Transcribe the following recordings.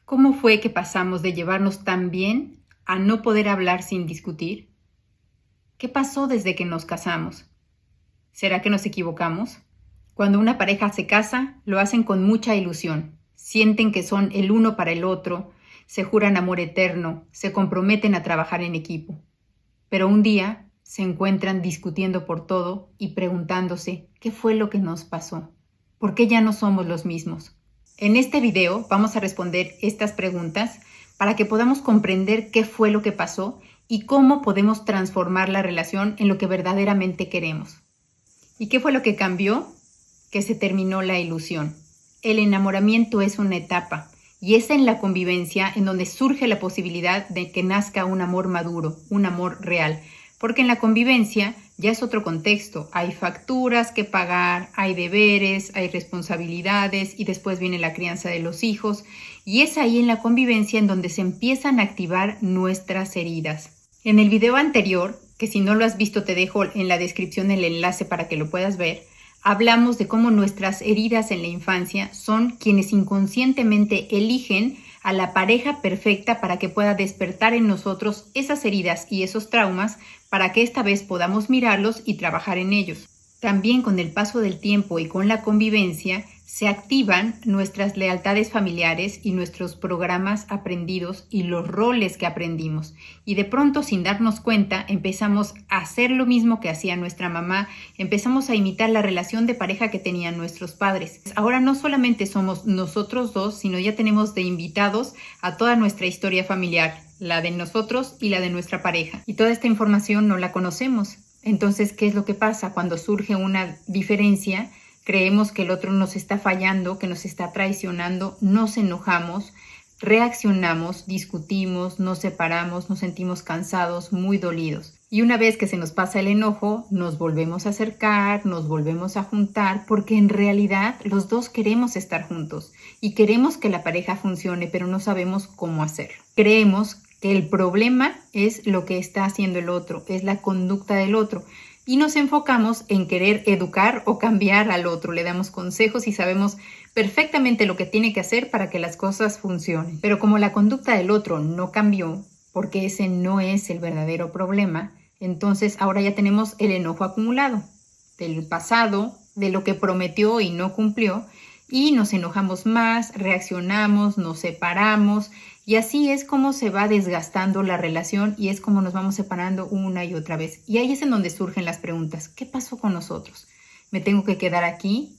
¿Cómo fue que pasamos de llevarnos tan bien a no poder hablar sin discutir? ¿Qué pasó desde que nos casamos? ¿Será que nos equivocamos? Cuando una pareja se casa, lo hacen con mucha ilusión. Sienten que son el uno para el otro, se juran amor eterno, se comprometen a trabajar en equipo. Pero un día se encuentran discutiendo por todo y preguntándose qué fue lo que nos pasó. ¿Por qué ya no somos los mismos? En este video vamos a responder estas preguntas para que podamos comprender qué fue lo que pasó y cómo podemos transformar la relación en lo que verdaderamente queremos. ¿Y qué fue lo que cambió? Que se terminó la ilusión. El enamoramiento es una etapa y es en la convivencia en donde surge la posibilidad de que nazca un amor maduro, un amor real. Porque en la convivencia ya es otro contexto. Hay facturas que pagar, hay deberes, hay responsabilidades y después viene la crianza de los hijos. Y es ahí en la convivencia en donde se empiezan a activar nuestras heridas. En el video anterior, que si no lo has visto te dejo en la descripción el enlace para que lo puedas ver, hablamos de cómo nuestras heridas en la infancia son quienes inconscientemente eligen a la pareja perfecta para que pueda despertar en nosotros esas heridas y esos traumas para que esta vez podamos mirarlos y trabajar en ellos. También con el paso del tiempo y con la convivencia se activan nuestras lealtades familiares y nuestros programas aprendidos y los roles que aprendimos. Y de pronto, sin darnos cuenta, empezamos a hacer lo mismo que hacía nuestra mamá, empezamos a imitar la relación de pareja que tenían nuestros padres. Ahora no solamente somos nosotros dos, sino ya tenemos de invitados a toda nuestra historia familiar, la de nosotros y la de nuestra pareja. Y toda esta información no la conocemos. Entonces, ¿qué es lo que pasa? Cuando surge una diferencia, creemos que el otro nos está fallando, que nos está traicionando, nos enojamos, reaccionamos, discutimos, nos separamos, nos sentimos cansados, muy dolidos. Y una vez que se nos pasa el enojo, nos volvemos a acercar, nos volvemos a juntar, porque en realidad los dos queremos estar juntos y queremos que la pareja funcione, pero no sabemos cómo hacerlo. Creemos que el problema es lo que está haciendo el otro, es la conducta del otro. Y nos enfocamos en querer educar o cambiar al otro. Le damos consejos y sabemos perfectamente lo que tiene que hacer para que las cosas funcionen. Pero como la conducta del otro no cambió, porque ese no es el verdadero problema, entonces ahora ya tenemos el enojo acumulado del pasado, de lo que prometió y no cumplió, y nos enojamos más, reaccionamos, nos separamos, y así es como se va desgastando la relación y es como nos vamos separando una y otra vez. Y ahí es en donde surgen las preguntas. ¿Qué pasó con nosotros? ¿Me tengo que quedar aquí?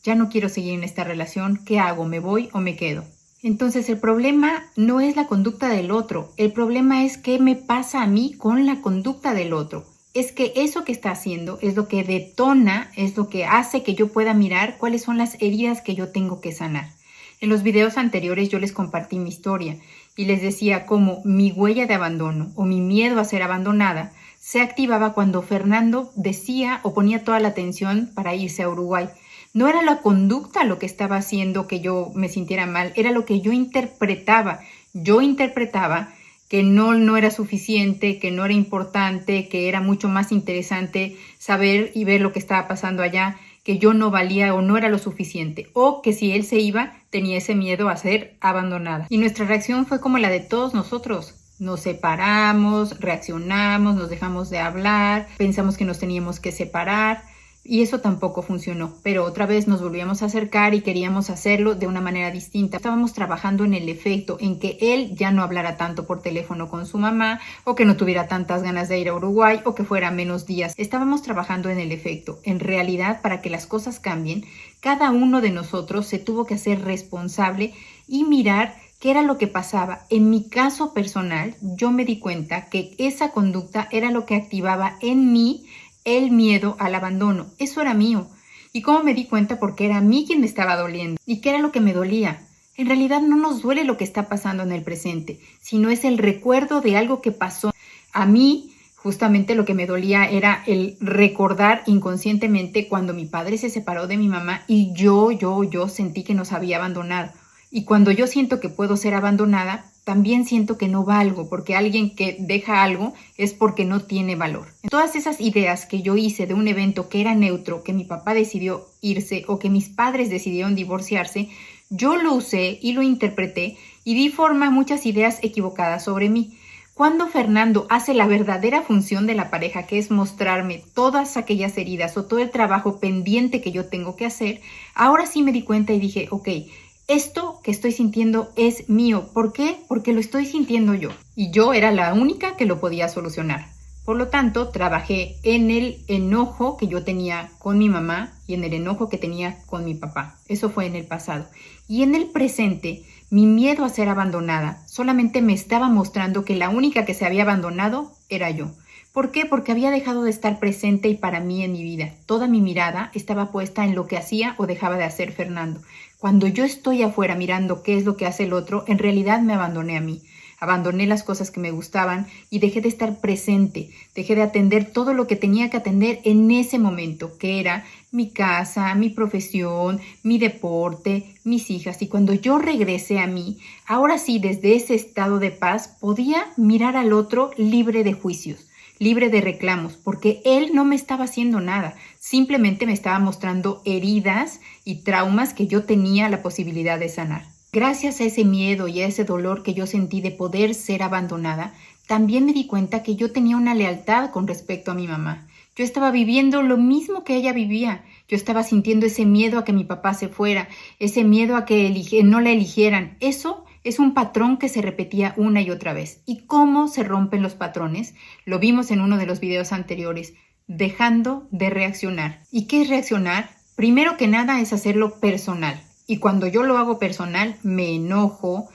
¿Ya no quiero seguir en esta relación? ¿Qué hago? ¿Me voy o me quedo? Entonces el problema no es la conducta del otro. El problema es qué me pasa a mí con la conducta del otro. Es que eso que está haciendo es lo que detona, es lo que hace que yo pueda mirar cuáles son las heridas que yo tengo que sanar. En los videos anteriores yo les compartí mi historia y les decía cómo mi huella de abandono o mi miedo a ser abandonada se activaba cuando Fernando decía o ponía toda la atención para irse a Uruguay. No era la conducta lo que estaba haciendo que yo me sintiera mal, era lo que yo interpretaba. Yo interpretaba que no era suficiente, que no era importante, que era mucho más interesante saber y ver lo que estaba pasando allá, que yo no valía o no era lo suficiente, o que si él se iba, tenía ese miedo a ser abandonada. Y nuestra reacción fue como la de todos nosotros. Nos separamos, reaccionamos, nos dejamos de hablar, pensamos que nos teníamos que separar, y eso tampoco funcionó. Pero otra vez nos volvíamos a acercar y queríamos hacerlo de una manera distinta. Estábamos trabajando en el efecto, en que él ya no hablara tanto por teléfono con su mamá, o que no tuviera tantas ganas de ir a Uruguay, o que fuera menos días. Estábamos trabajando en el efecto. En realidad, para que las cosas cambien, cada uno de nosotros se tuvo que hacer responsable y mirar qué era lo que pasaba. En mi caso personal, yo me di cuenta que esa conducta era lo que activaba en mí el miedo al abandono. Eso era mío. ¿Y cómo me di cuenta? Porque era a mí quien me estaba doliendo. ¿Y qué era lo que me dolía? En realidad no nos duele lo que está pasando en el presente, sino es el recuerdo de algo que pasó. A mí, justamente lo que me dolía era el recordar inconscientemente cuando mi padre se separó de mi mamá y yo sentí que nos había abandonado. Y cuando yo siento que puedo ser abandonada, también siento que no valgo, porque alguien que deja algo es porque no tiene valor. Todas esas ideas que yo hice de un evento que era neutro, que mi papá decidió irse o que mis padres decidieron divorciarse, Yo lo usé y lo interpreté y di forma a muchas ideas equivocadas sobre mí. Cuando Fernando hace la verdadera función de la pareja, que es mostrarme todas aquellas heridas o todo el trabajo pendiente que yo tengo que hacer, ahora sí me di cuenta y dije, ok, esto que estoy sintiendo es mío. ¿Por qué? Porque lo estoy sintiendo yo. Y yo era la única que lo podía solucionar. Por lo tanto, trabajé en el enojo que yo tenía con mi mamá y en el enojo que tenía con mi papá. Eso fue en el pasado. Y en el presente, mi miedo a ser abandonada solamente me estaba mostrando que la única que se había abandonado era yo. ¿Por qué? Porque había dejado de estar presente y para mí en mi vida. Toda mi mirada estaba puesta en lo que hacía o dejaba de hacer Fernando. Cuando yo estoy afuera mirando qué es lo que hace el otro, en realidad me abandoné a mí. Abandoné las cosas que me gustaban y dejé de estar presente, dejé de atender todo lo que tenía que atender en ese momento, que era mi casa, mi profesión, mi deporte, mis hijas. Y cuando yo regresé a mí, ahora sí, desde ese estado de paz, podía mirar al otro libre de juicios, libre de reclamos, porque él no me estaba haciendo nada, simplemente me estaba mostrando heridas y traumas que yo tenía la posibilidad de sanar. Gracias a ese miedo y a ese dolor que yo sentí de poder ser abandonada, también me di cuenta que yo tenía una lealtad con respecto a mi mamá. Yo estaba viviendo lo mismo que ella vivía. Yo estaba sintiendo ese miedo a que mi papá se fuera, ese miedo a que no la eligieran. Eso es un patrón que se repetía una y otra vez. ¿Y cómo se rompen los patrones? Lo vimos en uno de los videos anteriores, dejando de reaccionar. ¿Y qué es reaccionar? Primero que nada es hacerlo personal. Y cuando yo lo hago personal, me enojo,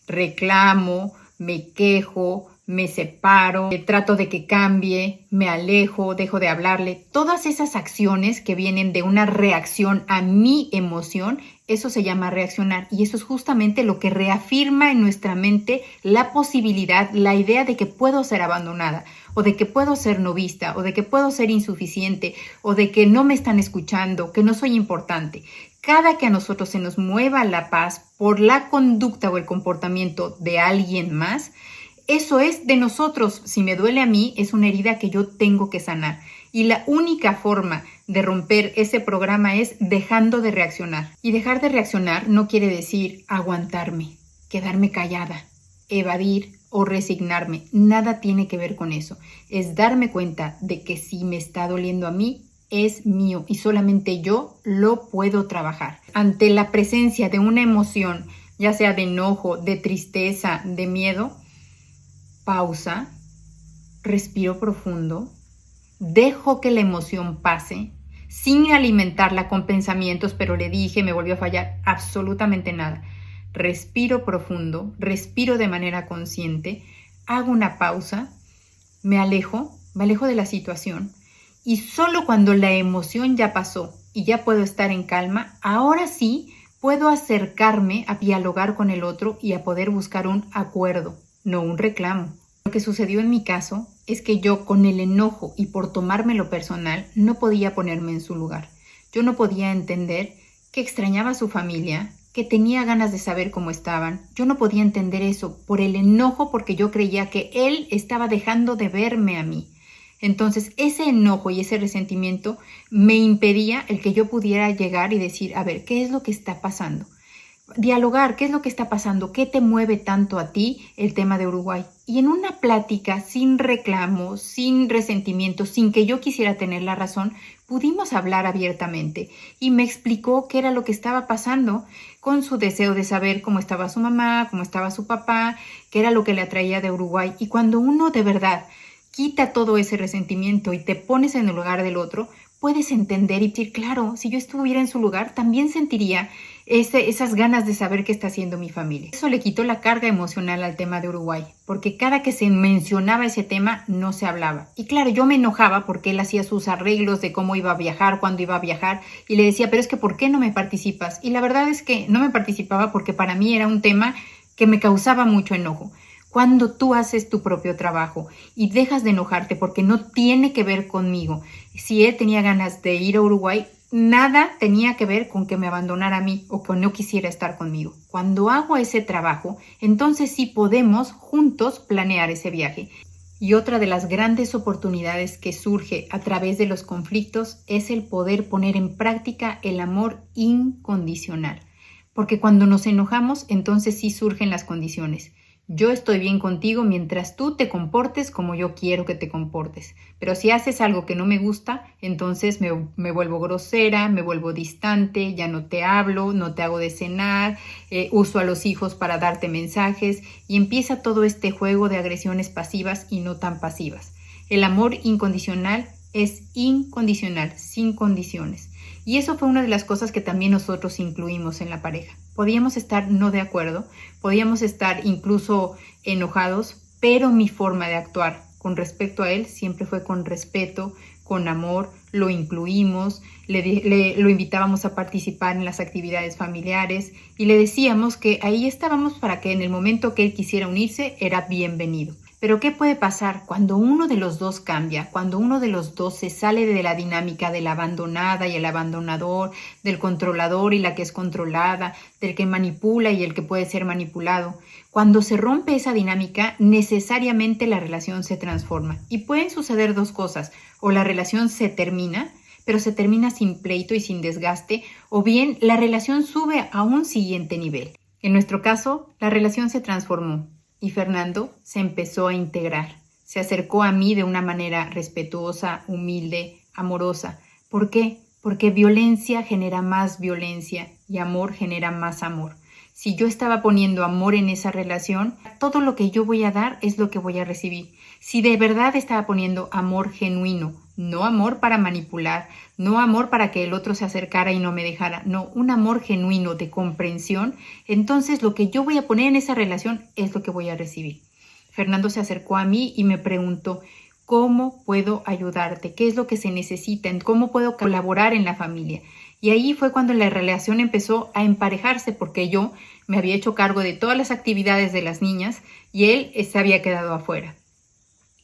reclamo, me quejo, me separo, trato de que cambie, me alejo, dejo de hablarle. Todas esas acciones que vienen de una reacción a mi emoción, eso se llama reaccionar. Y eso es justamente lo que reafirma en nuestra mente la posibilidad, la idea de que puedo ser abandonada, o de que puedo ser no vista, o de que puedo ser insuficiente, o de que no me están escuchando, que no soy importante. Cada que a nosotros se nos mueva la paz por la conducta o el comportamiento de alguien más, eso es de nosotros. Si me duele a mí, es una herida que yo tengo que sanar. Y la única forma de romper ese programa es dejando de reaccionar. Y dejar de reaccionar no quiere decir aguantarme, quedarme callada, evadir o resignarme. Nada tiene que ver con eso. Es darme cuenta de que si me está doliendo a mí, es mío y solamente yo lo puedo trabajar. Ante la presencia de una emoción, ya sea de enojo, de tristeza, de miedo, pausa, respiro profundo, dejo que la emoción pase, sin alimentarla con pensamientos, pero le dije, me volvió a fallar, absolutamente nada. Respiro profundo, respiro de manera consciente, hago una pausa, me alejo de la situación. Y solo cuando la emoción ya pasó y ya puedo estar en calma, ahora sí puedo acercarme a dialogar con el otro y a poder buscar un acuerdo, no un reclamo. Lo que sucedió en mi caso es que yo con el enojo y por tomármelo personal no podía ponerme en su lugar. Yo no podía entender que extrañaba a su familia, que tenía ganas de saber cómo estaban. Yo no podía entender eso por el enojo porque yo creía que él estaba dejando de verme a mí. Entonces, ese enojo y ese resentimiento me impedía el que yo pudiera llegar y decir, a ver, ¿qué es lo que está pasando? Dialogar, ¿qué es lo que está pasando? ¿Qué te mueve tanto a ti el tema de Uruguay? Y en una plática sin reclamo, sin resentimiento, sin que yo quisiera tener la razón, pudimos hablar abiertamente y me explicó qué era lo que estaba pasando con su deseo de saber cómo estaba su mamá, cómo estaba su papá, qué era lo que le atraía de Uruguay. Y cuando uno de verdad quita todo ese resentimiento y te pones en el lugar del otro, puedes entender y decir, claro, si yo estuviera en su lugar, también sentiría esas ganas de saber qué está haciendo mi familia. Eso le quitó la carga emocional al tema de Uruguay, porque cada que se mencionaba ese tema, no se hablaba. Y claro, yo me enojaba porque él hacía sus arreglos de cómo iba a viajar, cuándo iba a viajar, y le decía, pero es que ¿por qué no me participas? Y la verdad es que no me participaba porque para mí era un tema que me causaba mucho enojo. Cuando tú haces tu propio trabajo y dejas de enojarte porque no tiene que ver conmigo. Si él tenía ganas de ir a Uruguay, nada tenía que ver con que me abandonara a mí o que no quisiera estar conmigo. Cuando hago ese trabajo, entonces sí podemos juntos planear ese viaje. Y otra de las grandes oportunidades que surge a través de los conflictos es el poder poner en práctica el amor incondicional. Porque cuando nos enojamos, entonces sí surgen las condiciones. Yo estoy bien contigo mientras tú te comportes como yo quiero que te comportes. Pero si haces algo que no me gusta, entonces me vuelvo grosera, me vuelvo distante, ya no te hablo, no te hago de cenar, uso a los hijos para darte mensajes y empieza todo este juego de agresiones pasivas y no tan pasivas. El amor incondicional es incondicional, sin condiciones. Y eso fue una de las cosas que también nosotros incluimos en la pareja. Podíamos estar no de acuerdo, podíamos estar incluso enojados, pero mi forma de actuar con respecto a él siempre fue con respeto, con amor, lo incluimos, lo invitábamos a participar en las actividades familiares y le decíamos que ahí estábamos para que en el momento que él quisiera unirse era bienvenido. Pero ¿qué puede pasar cuando uno de los dos cambia? Cuando uno de los dos se sale de la dinámica de la abandonada y el abandonador, del controlador y la que es controlada, del que manipula y el que puede ser manipulado. Cuando se rompe esa dinámica, necesariamente la relación se transforma. Y pueden suceder dos cosas. O la relación se termina, pero se termina sin pleito y sin desgaste, o bien la relación sube a un siguiente nivel. En nuestro caso, la relación se transformó. Y Fernando se empezó a integrar. Se acercó a mí de una manera respetuosa, humilde, amorosa. ¿Por qué? Porque violencia genera más violencia y amor genera más amor. Si yo estaba poniendo amor en esa relación, todo lo que yo voy a dar es lo que voy a recibir. Si de verdad estaba poniendo amor genuino, no amor para manipular, no amor para que el otro se acercara y no me dejara, no, un amor genuino de comprensión, entonces lo que yo voy a poner en esa relación es lo que voy a recibir. Fernando se acercó a mí y me preguntó, ¿cómo puedo ayudarte? ¿Qué es lo que se necesita? ¿Cómo puedo colaborar en la familia? Y ahí fue cuando la relación empezó a emparejarse porque yo me había hecho cargo de todas las actividades de las niñas y él se había quedado afuera.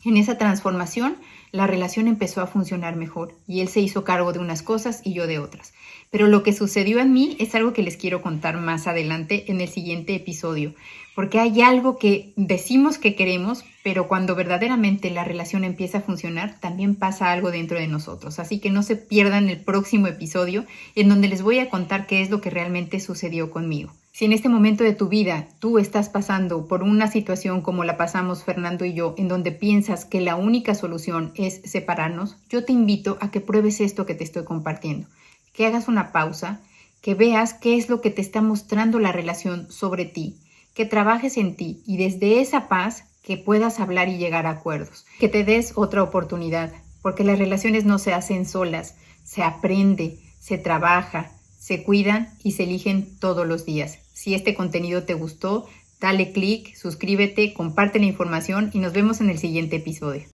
En esa transformación, la relación empezó a funcionar mejor y él se hizo cargo de unas cosas y yo de otras. Pero lo que sucedió en mí es algo que les quiero contar más adelante en el siguiente episodio, porque hay algo que decimos que queremos, pero cuando verdaderamente la relación empieza a funcionar, también pasa algo dentro de nosotros. Así que no se pierdan el próximo episodio en donde les voy a contar qué es lo que realmente sucedió conmigo. Si en este momento de tu vida tú estás pasando por una situación como la pasamos Fernando y yo, en donde piensas que la única solución es separarnos, yo te invito a que pruebes esto que te estoy compartiendo, que hagas una pausa, que veas qué es lo que te está mostrando la relación sobre ti, que trabajes en ti y desde esa paz que puedas hablar y llegar a acuerdos, que te des otra oportunidad, porque las relaciones no se hacen solas, se aprende, se trabaja, se cuidan y se eligen todos los días. Si este contenido te gustó, dale click, suscríbete, comparte la información y nos vemos en el siguiente episodio.